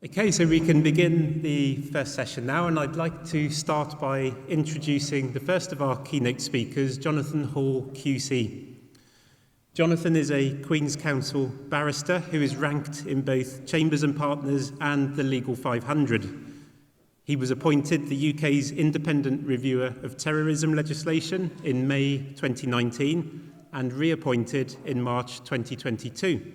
Okay, so we can begin the first session now, and I'd like to start by introducing the first of our keynote speakers, Jonathan Hall, QC. Jonathan is a Queen's Counsel barrister who is ranked in both Chambers and Partners and the Legal 500. He was appointed the UK's independent reviewer of terrorism legislation in May 2019 and reappointed in March 2022.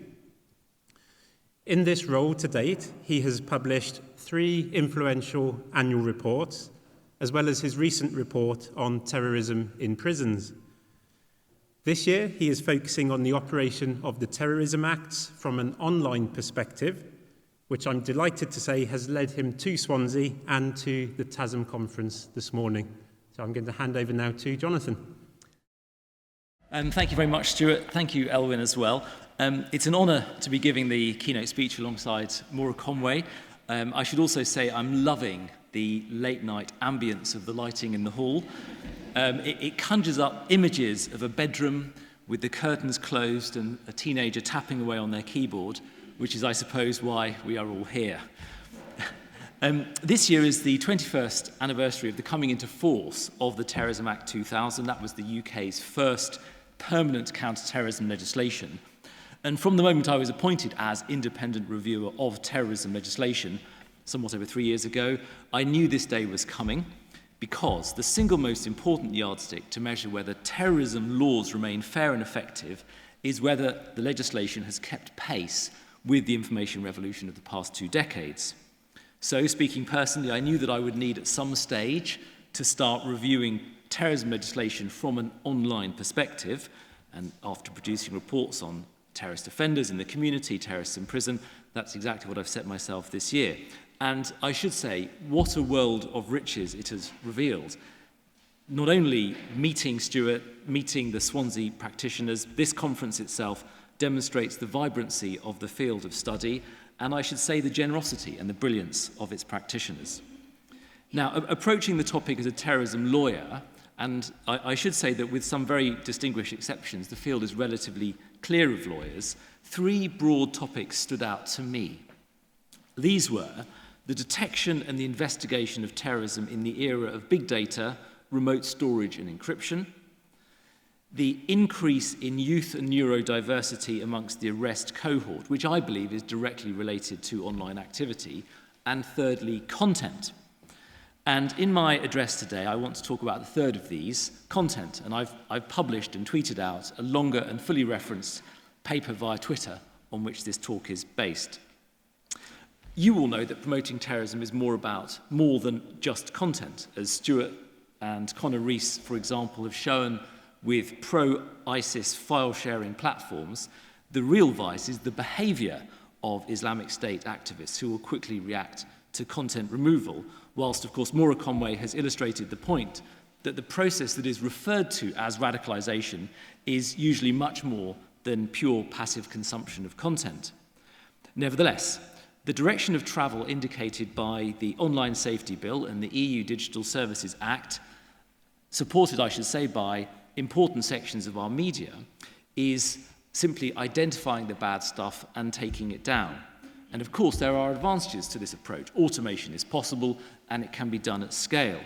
In this role to date, he has published 3 influential annual reports, as well as his recent report on terrorism in prisons. This year, he is focusing on the operation of the Terrorism Acts from an online perspective, which I'm delighted to say has led him to Swansea and to the TASM conference this morning. So I'm going to hand over now to Jonathan. Thank you very much, Stuart. Thank you, Elwyn, as well. It's an honour to be giving the keynote speech alongside Maura Conway. I should also say I'm loving the late-night ambience of the lighting in the hall. It conjures up images of a bedroom with the curtains closed and a teenager tapping away on their keyboard, which is, I suppose, why we are all here. This year is the 21st anniversary of the coming into force of the Terrorism Act 2000. That was the UK's first permanent counter-terrorism legislation. And from the moment I was appointed as independent reviewer of terrorism legislation, somewhat over 3 years ago, I knew this day was coming because the single most important yardstick to measure whether terrorism laws remain fair and effective is whether the legislation has kept pace with the information revolution of the past 2 decades. So, speaking personally, I knew that I would need at some stage to start reviewing terrorism legislation from an online perspective, and after producing reports on terrorist offenders in the community, terrorists in prison, that's exactly what I've set myself this year. And I should say, what a world of riches it has revealed. Not only meeting Stuart, meeting the Swansea practitioners, this conference itself demonstrates the vibrancy of the field of study, and I should say the generosity and the brilliance of its practitioners. Now, approaching the topic as a terrorism lawyer, and I should say that with some very distinguished exceptions, the field is relatively clear of lawyers, 3 broad topics stood out to me. These were the detection and the investigation of terrorism in the era of big data, remote storage and encryption, the increase in youth and neurodiversity amongst the arrest cohort, which I believe is directly related to online activity, and thirdly, content. And in my address today, I want to talk about the third of these, content. And I've published and tweeted out a longer and fully referenced paper via Twitter on which this talk is based. You all know that promoting terrorism is more than just content, as Stuart and Conor Rees, for example, have shown with pro-ISIS file-sharing platforms. The real vice is the behaviour of Islamic State activists who will quickly react to content removal, whilst, of course, Maura Conway has illustrated the point that the process that is referred to as radicalisation is usually much more than pure passive consumption of content. Nevertheless, the direction of travel indicated by the Online Safety Bill and the EU Digital Services Act, supported, I should say, by important sections of our media, is simply identifying the bad stuff and taking it down. And of course, there are advantages to this approach. Automation is possible, and it can be done at scale.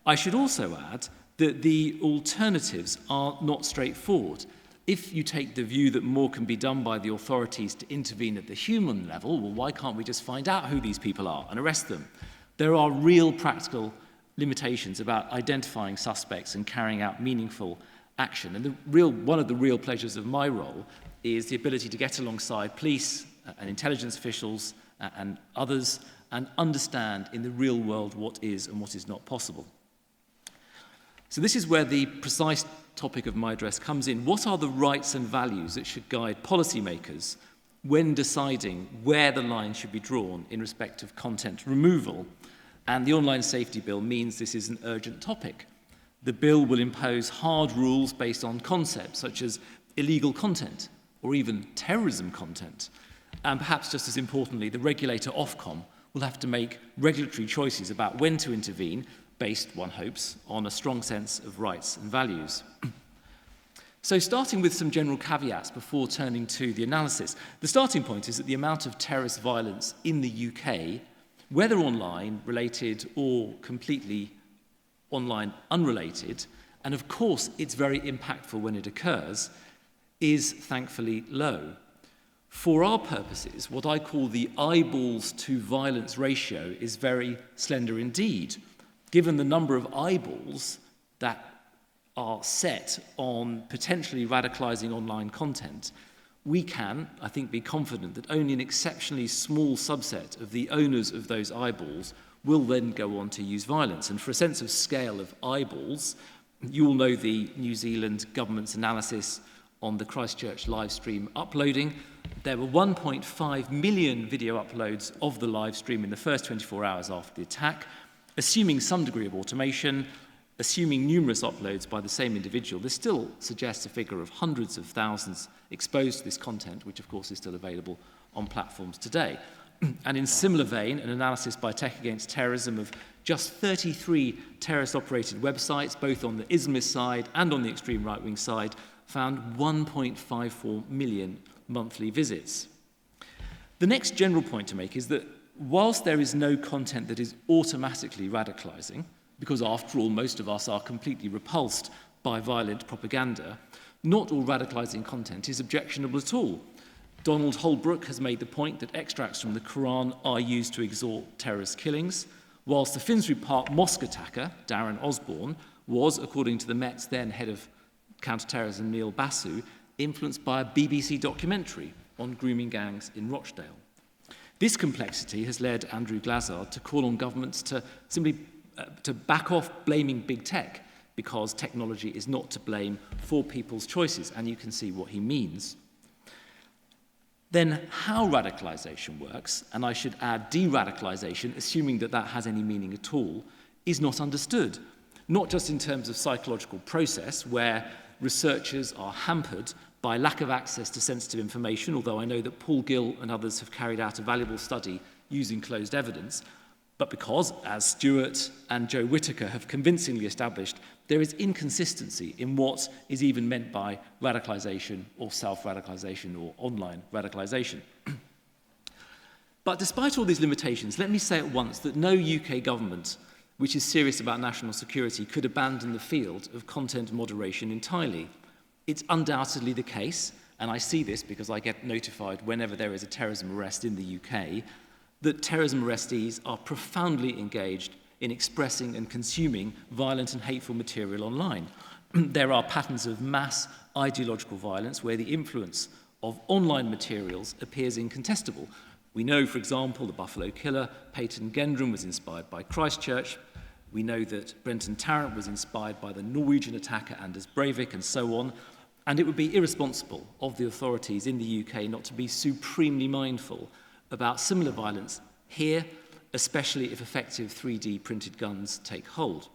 I should also add that the alternatives are not straightforward. If you take the view that more can be done by the authorities to intervene at the human level, well, why can't we just find out who these people are and arrest them? There are real practical limitations about identifying suspects and carrying out meaningful action. And one of the real pleasures of my role is the ability to get alongside police and intelligence officials and others and understand in the real world what is and what is not possible. So this is where the precise topic of my address comes in. What are the rights and values that should guide policymakers when deciding where the line should be drawn in respect of content removal? And the Online Safety Bill means this is an urgent topic. The bill will impose hard rules based on concepts such as illegal content or even terrorism content. And perhaps just as importantly, the regulator Ofcom will have to make regulatory choices about when to intervene, based, one hopes, on a strong sense of rights and values. So starting with some general caveats before turning to the analysis, the starting point is that the amount of terrorist violence in the UK, whether online related or completely online unrelated, and of course it's very impactful when it occurs, is thankfully low. For our purposes, what I call the eyeballs to violence ratio is very slender indeed. Given the number of eyeballs that are set on potentially radicalizing online content, we can, I think, be confident that only an exceptionally small subset of the owners of those eyeballs will then go on to use violence. And for a sense of scale of eyeballs, you all know the New Zealand government's analysis on the Christchurch live stream uploading. There were 1.5 million video uploads of the live stream in the first 24 hours after the attack. Assuming some degree of automation, assuming numerous uploads by the same individual, this still suggests a figure of hundreds of thousands exposed to this content, which of course is still available on platforms today. And in similar vein, an analysis by Tech Against Terrorism of just 33 terrorist-operated websites, both on the Islamist side and on the extreme right-wing side, found 1.54 million monthly visits. The next general point to make is that whilst there is no content that is automatically radicalizing, because after all, most of us are completely repulsed by violent propaganda, not all radicalizing content is objectionable at all. Donald Holbrook has made the point that extracts from the Quran are used to exhort terrorist killings, whilst the Finsbury Park mosque attacker, Darren Osborne, was, according to the Met's then head of counter-terrorism, Neil Basu, influenced by a BBC documentary on grooming gangs in Rochdale. This complexity has led Andrew Glazard to call on governments to simply to back off blaming big tech, because technology is not to blame for people's choices, and you can see what he means. Then how radicalization works, and I should add de-radicalization, assuming that that has any meaning at all, is not understood. Not just in terms of psychological process, where researchers are hampered by lack of access to sensitive information, although I know that Paul Gill and others have carried out a valuable study using closed evidence, but because, as Stewart and Joe Whittaker have convincingly established, there is inconsistency in what is even meant by radicalization or self-radicalization or online radicalization. But despite all these limitations, let me say at once that no UK government which is serious about national security could abandon the field of content moderation entirely. It's undoubtedly the case, and I see this because I get notified whenever there is a terrorism arrest in the UK, that terrorism arrestees are profoundly engaged in expressing and consuming violent and hateful material online. There are patterns of mass ideological violence where the influence of online materials appears incontestable. We know, for example, the Buffalo killer, Peyton Gendron, was inspired by Christchurch. We know that Brenton Tarrant was inspired by the Norwegian attacker Anders Breivik, and so on. And it would be irresponsible of the authorities in the UK not to be supremely mindful about similar violence here, especially if effective 3D printed guns take hold.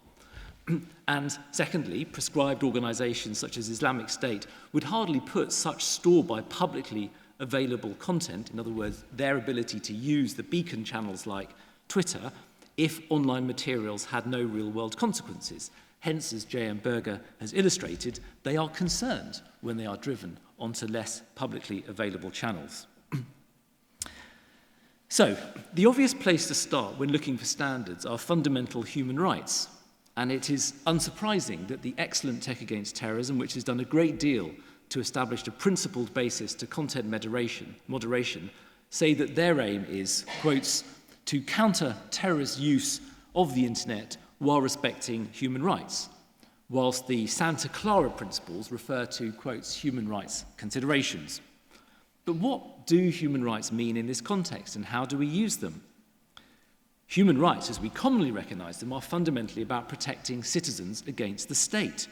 And secondly, prescribed organisations such as Islamic State would hardly put such store by publicly available content, in other words, their ability to use the beacon channels like Twitter, if online materials had no real-world consequences. Hence, as J.M. Berger has illustrated, they are concerned when they are driven onto less publicly available channels. So, the obvious place to start when looking for standards are fundamental human rights. And it is unsurprising that the excellent Tech Against Terrorism, which has done a great deal to establish a principled basis to content moderation, say that their aim is, quotes, to counter terrorist use of the internet while respecting human rights, whilst the Santa Clara principles refer to, quotes, human rights considerations. But what do human rights mean in this context, and how do we use them? Human rights, as we commonly recognise them, are fundamentally about protecting citizens against the state.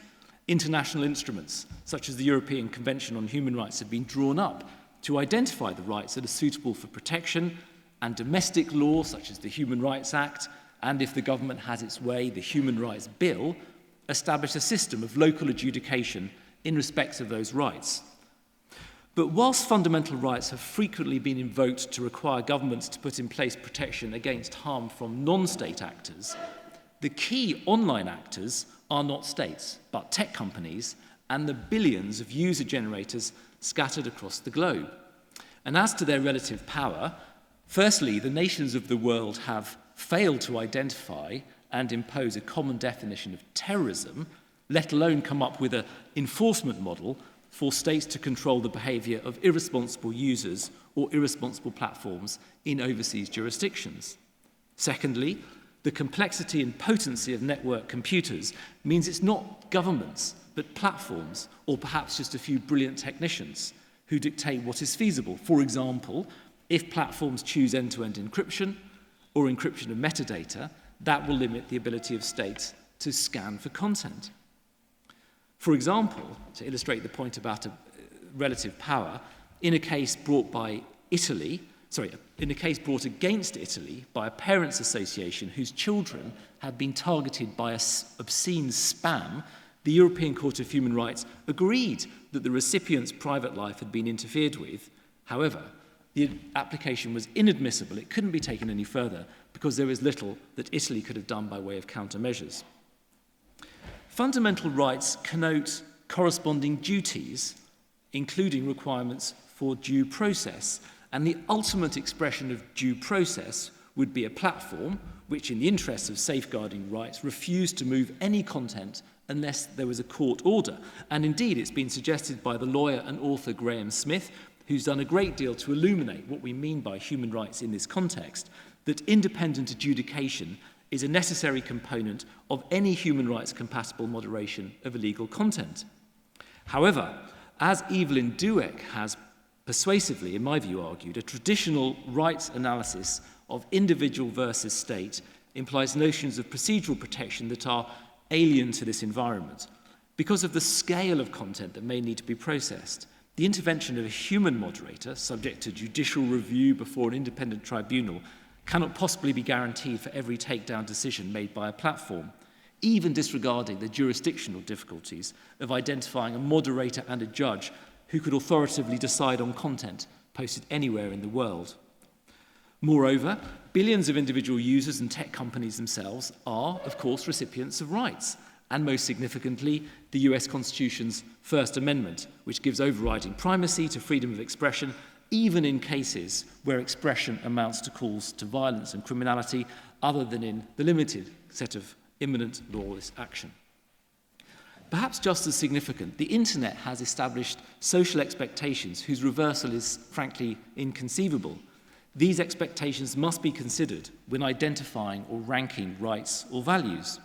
International instruments, such as the European Convention on Human Rights, have been drawn up to identify the rights that are suitable for protection, and domestic law, such as the Human Rights Act, and if the government has its way, the Human Rights Bill, establish a system of local adjudication in respect of those rights. But whilst fundamental rights have frequently been invoked to require governments to put in place protection against harm from non-state actors, the key online actors are not states, but tech companies and the billions of user generators scattered across the globe. And as to their relative power, firstly, the nations of the world have failed to identify and impose a common definition of terrorism, let alone come up with an enforcement model for states to control the behaviour of irresponsible users or irresponsible platforms in overseas jurisdictions. Secondly, the complexity and potency of network computers means it's not governments, but platforms, or perhaps just a few brilliant technicians who dictate what is feasible. For example, if platforms choose end-to-end encryption or encryption of metadata, that will limit the ability of states to scan for content. For example, to illustrate the point about relative power, in a case brought against Italy by a parents' association whose children had been targeted by obscene spam, the European Court of Human Rights agreed that the recipient's private life had been interfered with. However, the application was inadmissible. It couldn't be taken any further because there was little that Italy could have done by way of countermeasures. Fundamental rights connote corresponding duties, including requirements for due process, and the ultimate expression of due process would be a platform which, in the interests of safeguarding rights, refused to move any content unless there was a court order. And indeed, it's been suggested by the lawyer and author Graham Smith, who's done a great deal to illuminate what we mean by human rights in this context, that independent adjudication is a necessary component of any human rights compatible moderation of illegal content. However, as Evelyn Douek has persuasively, in my view, argued, a traditional rights analysis of individual versus state implies notions of procedural protection that are alien to this environment. Because of the scale of content that may need to be processed, the intervention of a human moderator, subject to judicial review before an independent tribunal, cannot possibly be guaranteed for every takedown decision made by a platform, even disregarding the jurisdictional difficulties of identifying a moderator and a judge who could authoritatively decide on content posted anywhere in the world. Moreover, billions of individual users and tech companies themselves are, of course, recipients of rights, and most significantly, the US Constitution's First Amendment, which gives overriding primacy to freedom of expression, even in cases where expression amounts to calls to violence and criminality, other than in the limited set of imminent lawless action. Perhaps just as significant, the internet has established social expectations whose reversal is frankly inconceivable. These expectations must be considered when identifying or ranking rights or values.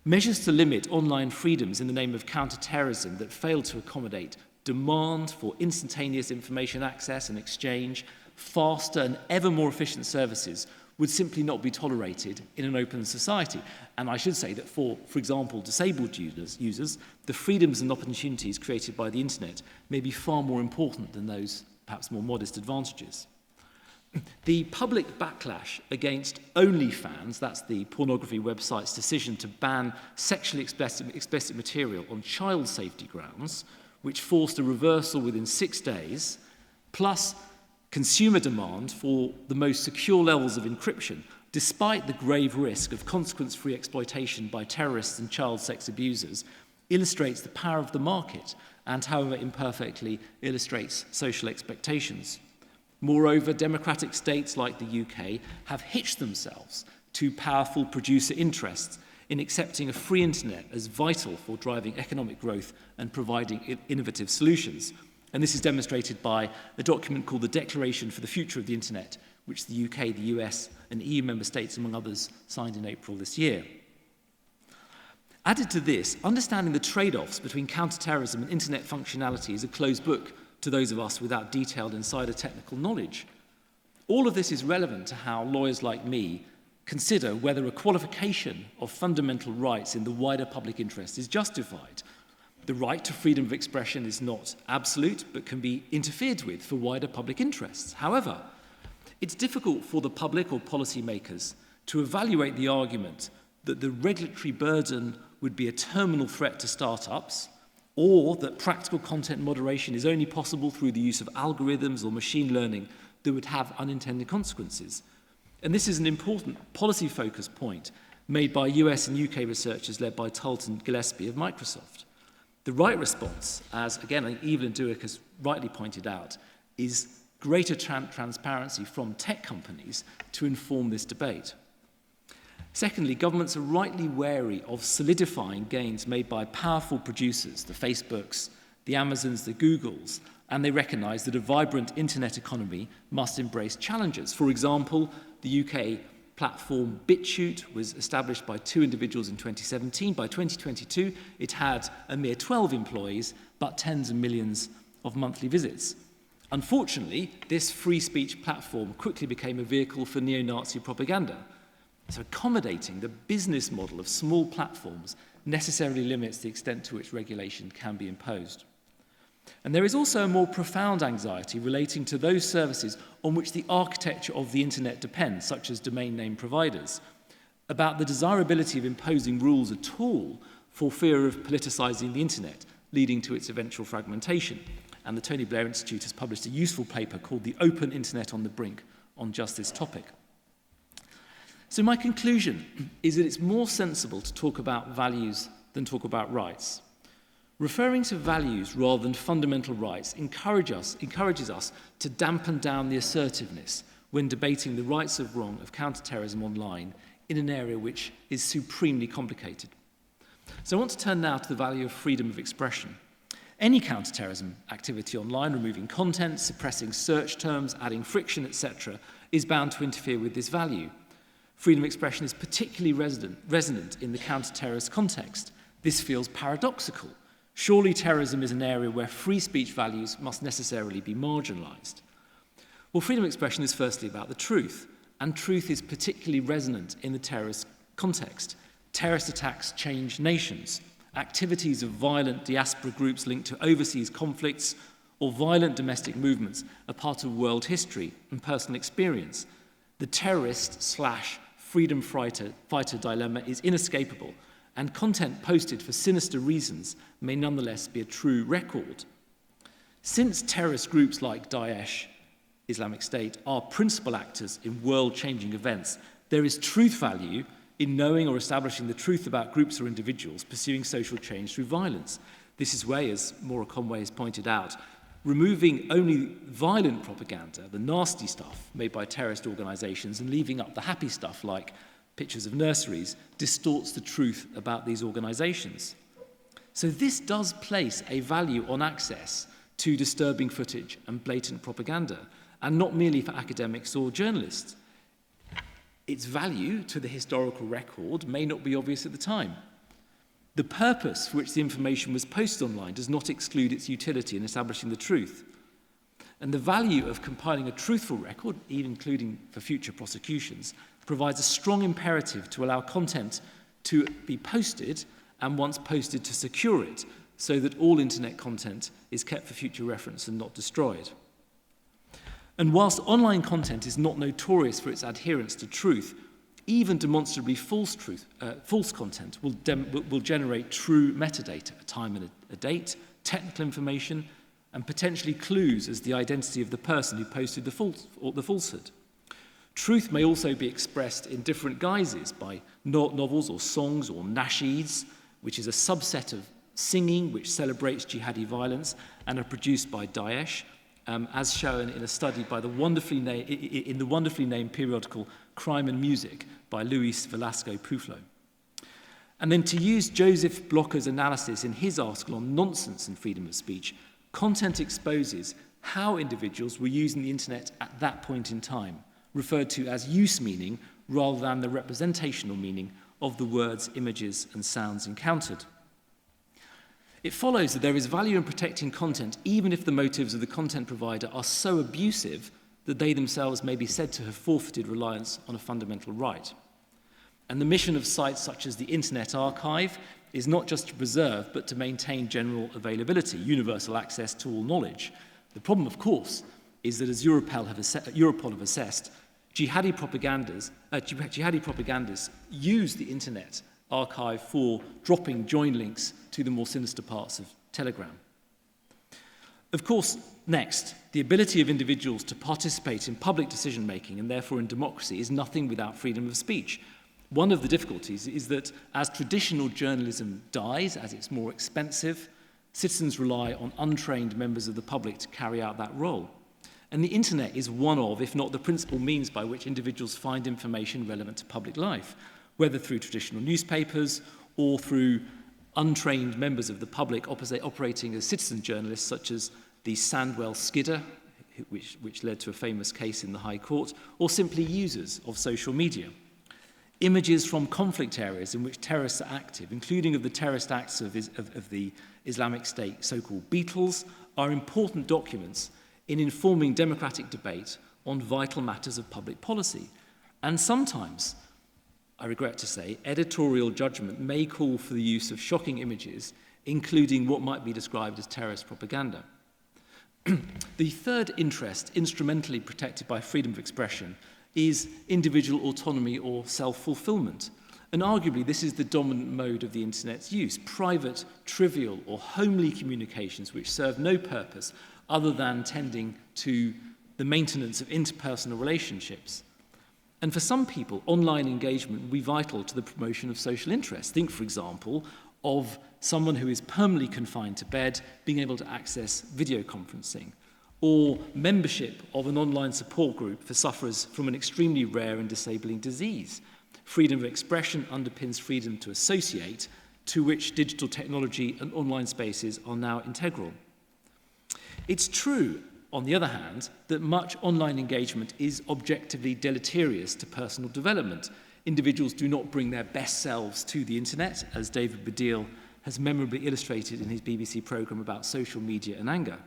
Measures to limit online freedoms in the name of counterterrorism that fail to accommodate demand for instantaneous information access and exchange, faster and ever more efficient services would simply not be tolerated in an open society. And I should say that for example, disabled users, the freedoms and opportunities created by the internet may be far more important than those perhaps more modest advantages. The public backlash against OnlyFans, that's the pornography website's decision to ban sexually explicit material on child safety grounds, which forced a reversal within 6 days, plus consumer demand for the most secure levels of encryption, despite the grave risk of consequence-free exploitation by terrorists and child sex abusers, illustrates the power of the market and, however imperfectly, illustrates social expectations. Moreover, democratic states like the UK have hitched themselves to powerful producer interests in accepting a free internet as vital for driving economic growth and providing innovative solutions. And this is demonstrated by a document called the Declaration for the Future of the Internet, which the UK, the US, and EU member states, among others, signed in April this year. Added to this, understanding the trade-offs between counterterrorism and internet functionality is a closed book to those of us without detailed insider technical knowledge. All of this is relevant to how lawyers like me consider whether a qualification of fundamental rights in the wider public interest is justified. The right to freedom of expression is not absolute, but can be interfered with for wider public interests. However, it's difficult for the public or policymakers to evaluate the argument that the regulatory burden would be a terminal threat to startups, or that practical content moderation is only possible through the use of algorithms or machine learning that would have unintended consequences. And this is an important policy-focused point made by US and UK researchers led by Tult and Gillespie of Microsoft. The right response, as again Evelyn Douek has rightly pointed out, is greater transparency from tech companies to inform this debate. Secondly, governments are rightly wary of solidifying gains made by powerful producers, the Facebooks, the Amazons, the Googles, and they recognise that a vibrant internet economy must embrace challenges. For example, the UK platform BitChute was established by 2 individuals in 2017. By 2022, it had a mere 12 employees, but tens of millions of monthly visits. Unfortunately, this free speech platform quickly became a vehicle for neo-Nazi propaganda. So accommodating the business model of small platforms necessarily limits the extent to which regulation can be imposed. And there is also a more profound anxiety relating to those services on which the architecture of the internet depends, such as domain name providers, about the desirability of imposing rules at all for fear of politicizing the internet, leading to its eventual fragmentation. And the Tony Blair Institute has published a useful paper called The Open Internet on the Brink on just this topic. So my conclusion is that it's more sensible to talk about values than talk about rights. Referring to values rather than fundamental rights encourages us to dampen down the assertiveness when debating the rights of wrong of counterterrorism online in an area which is supremely complicated. So I want to turn now to the value of freedom of expression. Any counterterrorism activity online, removing content, suppressing search terms, adding friction, etc., is bound to interfere with this value. Freedom of expression is particularly resonant in the counter-terrorist context. This feels paradoxical. Surely terrorism is an area where free speech values must necessarily be marginalized. Well, freedom of expression is firstly about the truth, and truth is particularly resonant in the terrorist context. Terrorist attacks change nations. Activities of violent diaspora groups linked to overseas conflicts or violent domestic movements are part of world history and personal experience. The terrorist/freedom fighter dilemma is inescapable, and content posted for sinister reasons may nonetheless be a true record. Since terrorist groups like Daesh, Islamic State, are principal actors in world-changing events, there is truth value in knowing or establishing the truth about groups or individuals pursuing social change through violence. This is why, as Maura Conway has pointed out, removing only violent propaganda, the nasty stuff made by terrorist organizations, and leaving up the happy stuff like pictures of nurseries, distorts the truth about these organizations. So this does place a value on access to disturbing footage and blatant propaganda, and not merely for academics or journalists. Its value to the historical record may not be obvious at the time. The purpose for which the information was posted online does not exclude its utility in establishing the truth. And the value of compiling a truthful record, even including for future prosecutions, provides a strong imperative to allow content to be posted, and once posted to secure it, so that all internet content is kept for future reference and not destroyed. And whilst online content is not notorious for its adherence to truth, even demonstrably false content will generate true metadata, a time and a date, technical information, and potentially clues as the identity of the person who posted the falsehood. Truth may also be expressed in different guises by novels or songs or nasheeds, which is a subset of singing which celebrates jihadi violence and are produced by Daesh, as shown in a study by the wonderfully named periodical Crime and Music by Luis Velasco Puflo. And then to use Joseph Blocker's analysis in his article on nonsense and freedom of speech, content exposes how individuals were using the internet at that point in time, referred to as use meaning rather than the representational meaning of the words, images, and sounds encountered. It follows that there is value in protecting content even if the motives of the content provider are so abusive that they themselves may be said to have forfeited reliance on a fundamental right. And the mission of sites such as the Internet Archive is not just to preserve, but to maintain general availability, universal access to all knowledge. The problem, of course, is that as Europol have assessed, jihadi propagandists use the Internet Archive for dropping join links to the more sinister parts of Telegram. Of course, next, the ability of individuals to participate in public decision-making and therefore in democracy is nothing without freedom of speech. One of the difficulties is that as traditional journalism dies, as it's more expensive, Citizens rely on untrained members of the public to carry out that role. And the internet is one of, if not the principal means by which individuals find information relevant to public life, whether through traditional newspapers or through untrained members of the public operating as citizen journalists, such as the Sandwell skidder, which led to a famous case in the High Court, or simply users of social media. Images from conflict areas in which terrorists are active, including of the terrorist acts of the Islamic State so-called Beatles, are important documents in informing democratic debate on vital matters of public policy. And sometimes, I regret to say, editorial judgment may call for the use of shocking images, including what might be described as terrorist propaganda. The third interest, instrumentally protected by freedom of expression, is individual autonomy or self-fulfillment. And arguably, this is the dominant mode of the internet's use: private, trivial, or homely communications which serve no purpose other than tending to the maintenance of interpersonal relationships. And for some people, online engagement will be vital to the promotion of social interests. Think, for example, of someone who is permanently confined to bed being able to access video conferencing, or membership of an online support group for sufferers from an extremely rare and disabling disease. Freedom of expression underpins freedom to associate, to which digital technology and online spaces are now integral. It's true, on the other hand, that much online engagement is objectively deleterious to personal development. Individuals do not bring their best selves to the internet, as David Baddiel has memorably illustrated in his BBC programme about social media and anger.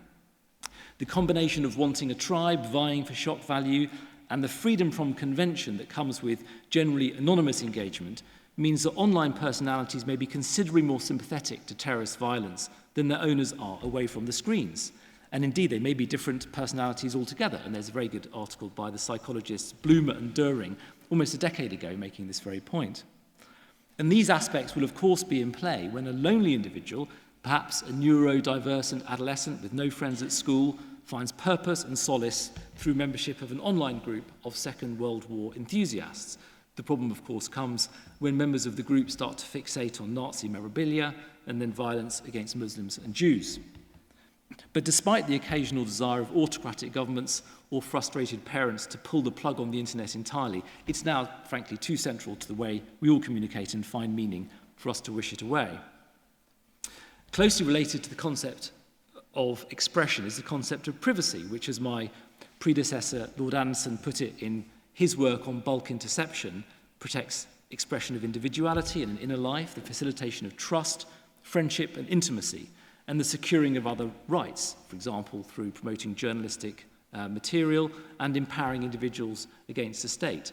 The combination of wanting a tribe, vying for shock value, and the freedom from convention that comes with generally anonymous engagement means that online personalities may be considerably more sympathetic to terrorist violence than their owners are away from the screens. And indeed, they may be different personalities altogether. And there's a very good article by the psychologists Blumer and During almost a decade ago making this very point. And these aspects will, of course, be in play when a lonely individual, perhaps a neurodivergent adolescent with no friends at school, finds purpose and solace through membership of an online group of Second World War enthusiasts. The problem, of course, comes when members of the group start to fixate on Nazi memorabilia and then violence against Muslims and Jews. But despite the occasional desire of autocratic governments or frustrated parents to pull the plug on the internet entirely, it's now, frankly, too central to the way we all communicate and find meaning for us to wish it away. Closely related to the concept of expression is the concept of privacy, which, as my predecessor, Lord Anderson, put it in his work on bulk interception, protects expression of individuality and an inner life, the facilitation of trust, friendship and intimacy, and the securing of other rights, for example, through promoting journalistic material and empowering individuals against the state.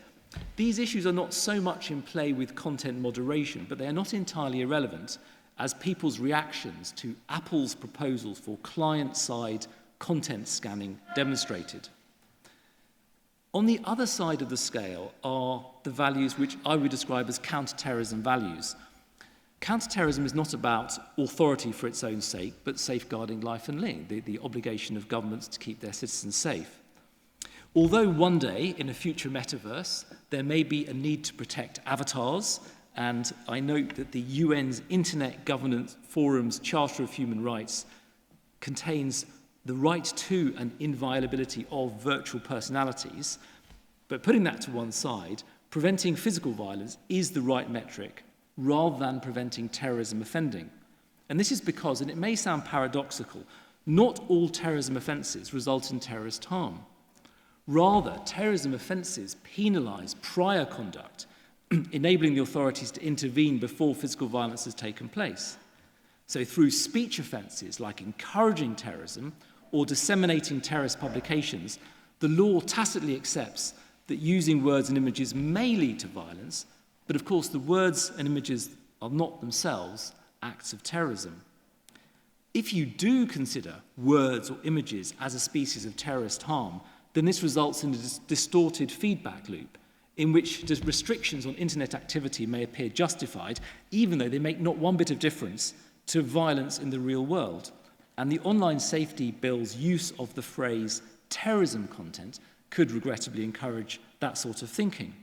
These issues are not so much in play with content moderation, but they are not entirely irrelevant, as people's reactions to Apple's proposals for client-side content scanning demonstrated. On the other side of the scale are the values which I would describe as counterterrorism values. Counterterrorism is not about authority for its own sake, but safeguarding life and limb, the obligation of governments to keep their citizens safe. Although one day, in a future metaverse, there may be a need to protect avatars, and I note that the UN's Internet Governance Forum's Charter of Human Rights contains the right to and inviolability of virtual personalities, but putting that to one side, preventing physical violence is the right metric, rather than preventing terrorism offending. And this is because, and it may sound paradoxical, not all terrorism offences result in terrorist harm. Rather, terrorism offences penalise prior conduct, enabling the authorities to intervene before physical violence has taken place. So through speech offences like encouraging terrorism or disseminating terrorist publications, the law tacitly accepts that using words and images may lead to violence, but of course the words and images are not themselves acts of terrorism. If you do consider words or images as a species of terrorist harm, then this results in a distorted feedback loop in which restrictions on internet activity may appear justified, even though they make not one bit of difference to violence in the real world. And the Online Safety Bill's use of the phrase terrorism content could regrettably encourage that sort of thinking.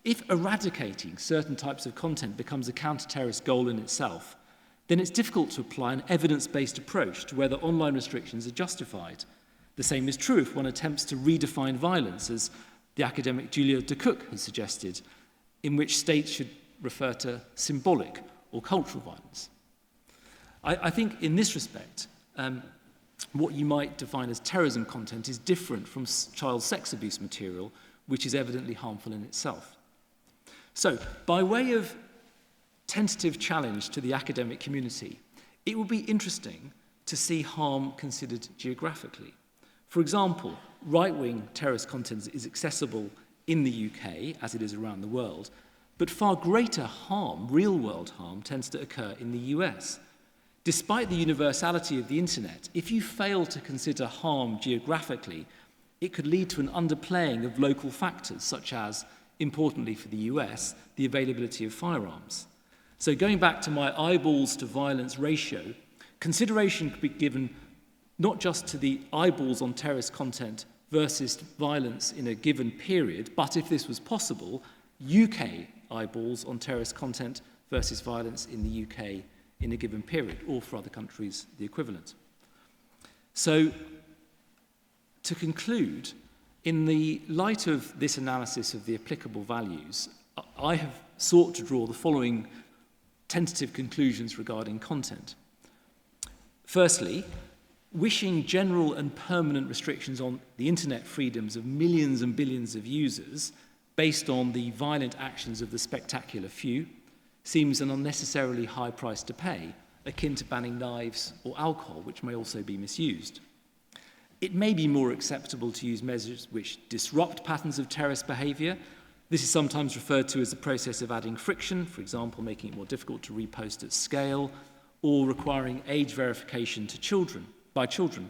If eradicating certain types of content becomes a counter-terrorist goal in itself, then it's difficult to apply an evidence-based approach to whether online restrictions are justified. The same is true if one attempts to redefine violence, as the academic Julia de Cook has suggested, in which states should refer to symbolic or cultural violence. I think in this respect, what you might define as terrorism content is different from child sex abuse material, which is evidently harmful in itself. So, by way of tentative challenge to the academic community, it would be interesting to see harm considered geographically. For example, right-wing terrorist content is accessible in the UK, as it is around the world, but far greater harm, real-world harm, tends to occur in the US. Despite the universality of the internet, if you fail to consider harm geographically, it could lead to an underplaying of local factors, such as, importantly for the US, the availability of firearms. So going back to my eyeballs to violence ratio, consideration could be given not just to the eyeballs on terrorist content versus violence in a given period, but if this was possible, UK eyeballs on terrorist content versus violence in the UK in a given period, or for other countries, the equivalent. So, to conclude, in the light of this analysis of the applicable values, I have sought to draw the following tentative conclusions regarding content. Firstly, wishing general and permanent restrictions on the internet freedoms of millions and billions of users based on the violent actions of the spectacular few seems an unnecessarily high price to pay, akin to banning knives or alcohol, which may also be misused. It may be more acceptable to use measures which disrupt patterns of terrorist behaviour. This is sometimes referred to as the process of adding friction, for example, making it more difficult to repost at scale, or requiring age verification by children.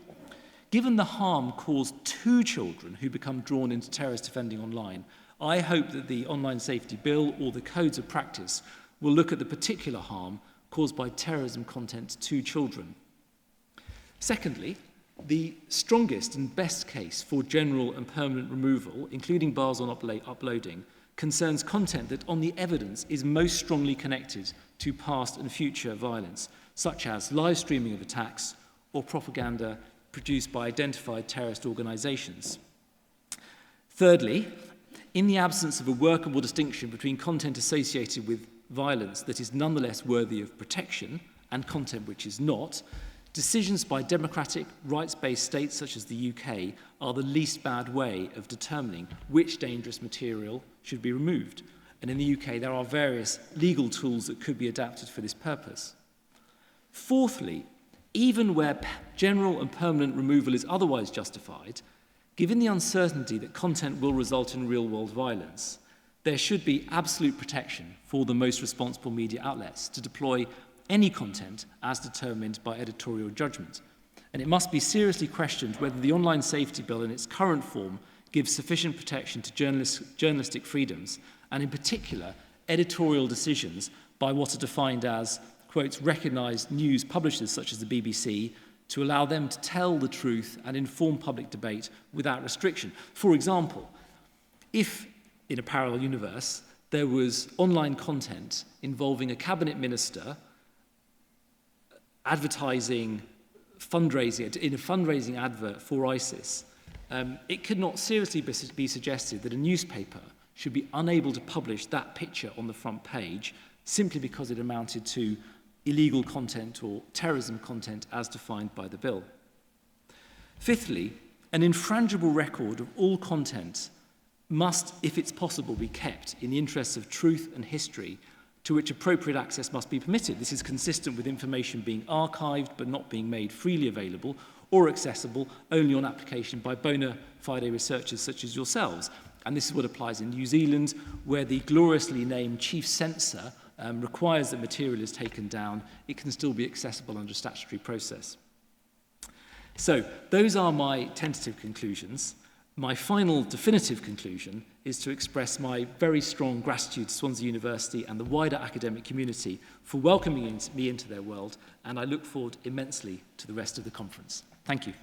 Given the harm caused to children who become drawn into terrorist offending online, I hope that the Online Safety Bill or the Codes of Practice will look at the particular harm caused by terrorism content to children. Secondly, the strongest and best case for general and permanent removal, including bars on uploading, concerns content that on the evidence is most strongly connected to past and future violence, such as live streaming of attacks or propaganda produced by identified terrorist organisations. Thirdly, in the absence of a workable distinction between content associated with violence that is nonetheless worthy of protection and content which is not, decisions by democratic, rights-based states such as the UK are the least bad way of determining which dangerous material should be removed. And in the UK, there are various legal tools that could be adapted for this purpose. Fourthly, even where general and permanent removal is otherwise justified, given the uncertainty that content will result in real-world violence, there should be absolute protection for the most responsible media outlets to deploy any content as determined by editorial judgment. And it must be seriously questioned whether the Online Safety Bill in its current form gives sufficient protection to journalistic freedoms, and in particular, editorial decisions by what are defined as, quote, recognised news publishers such as the BBC, to allow them to tell the truth and inform public debate without restriction. For example, if in a parallel universe there was online content involving a cabinet minister advertising fundraising in a fundraising advert for ISIS, it could not seriously be suggested that a newspaper should be unable to publish that picture on the front page simply because it amounted to illegal content or terrorism content as defined by the bill. Fifthly, an infrangible record of all content must, if it's possible, be kept in the interests of truth and history, to which appropriate access must be permitted. This is consistent with information being archived but not being made freely available or accessible only on application by bona fide researchers such as yourselves. And this is what applies in New Zealand, where the gloriously named chief censor requires that material is taken down. It can still be accessible under statutory process. So those are my tentative conclusions. My final definitive conclusion is to express my very strong gratitude to Swansea University and the wider academic community for welcoming me into their world, and I look forward immensely to the rest of the conference. Thank you.